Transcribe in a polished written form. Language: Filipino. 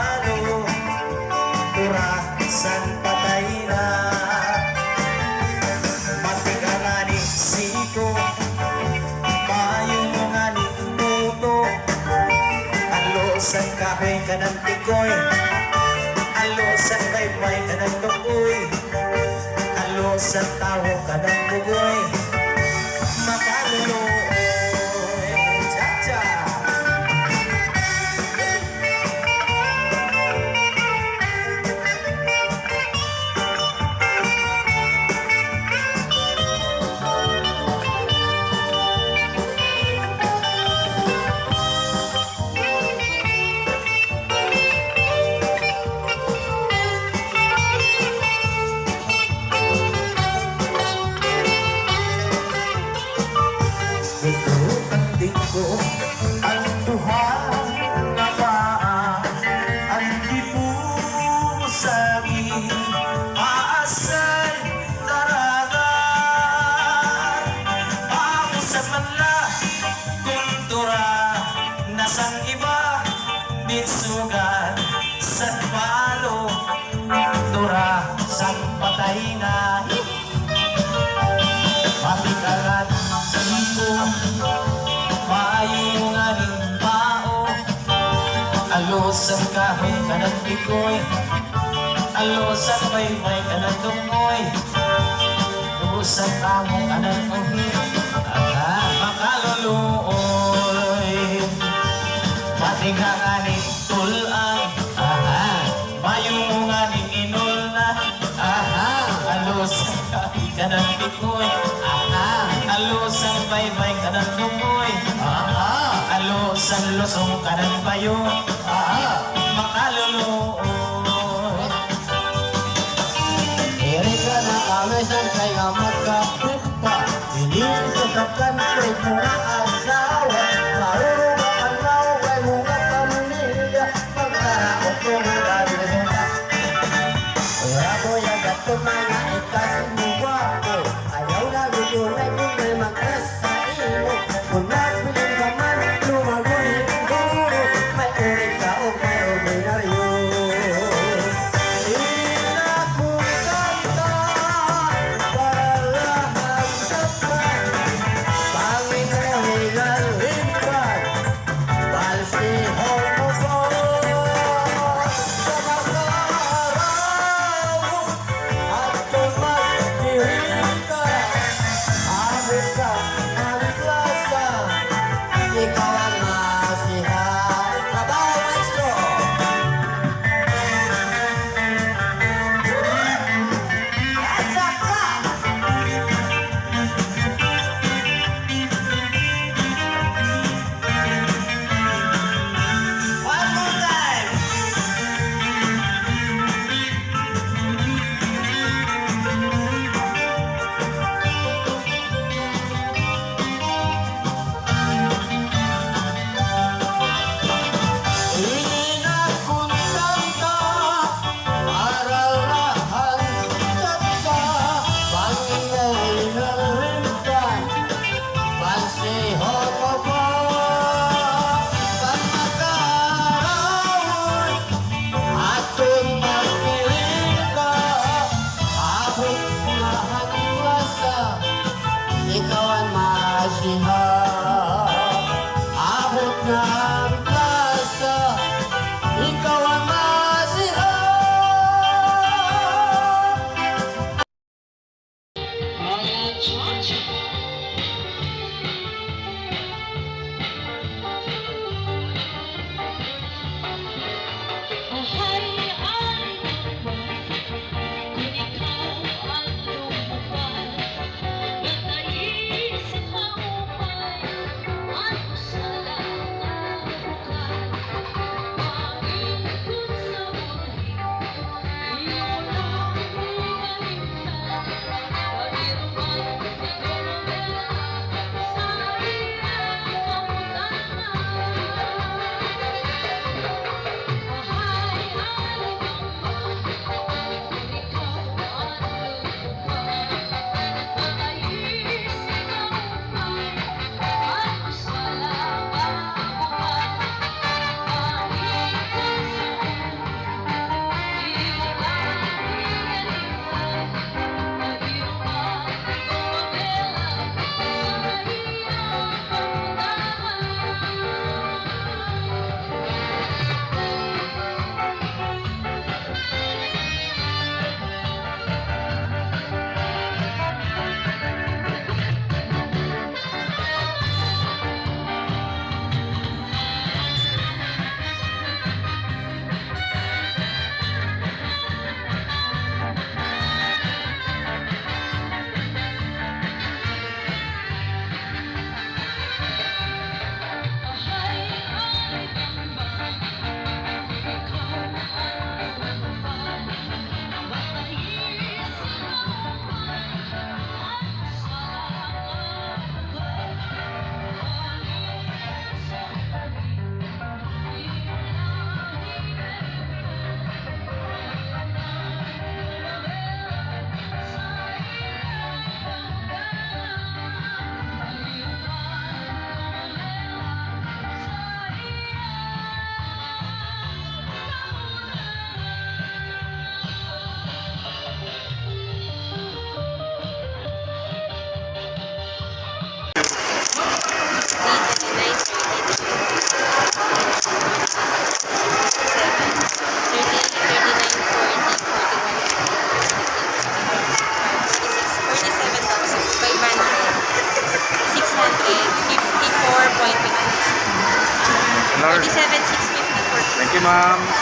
palo, turasan patay na. Matigangani siko, mayong nga ni tuto, alosan kahoy ka ng tikoy, alosan baybay ka ng tukoy, alosan tao ka ng bugoy, makaluloy. Cha-cha! Ito ang dingko, ang duha nga paa, ang dipusagi, aasan daragan. Ako sa manla, kultura, nasang iba, bitsugan, sa palo, tura, sang patay na. Papikaran siko, maayong nga rin pao, alosan kahoy ka ng tikoy, alosan baybay ka ng tungoy, alosan tamo ka ng uhi, makaluluoy. Matinganganin tulang, mayong nga rin inul na, alosan kahoy ka ng tikoy, alosan baybay ka ng tumoy, alosan lusong ka ng bayo, makaluluoy. Eri ka na amesan kay amat ka pupa, hindi sasabkan kay mga asawa, marunong ka panaw kay mga pamilya, pagkaraot ko nga dali na sila. Kaya ko yung gato mga ikasimuwa ko, ayaw na gugunay kung may magkas sa imo, kung nagpiling ka man, lumagunin guro, may ulit ka o may ordinaryo. Para Um,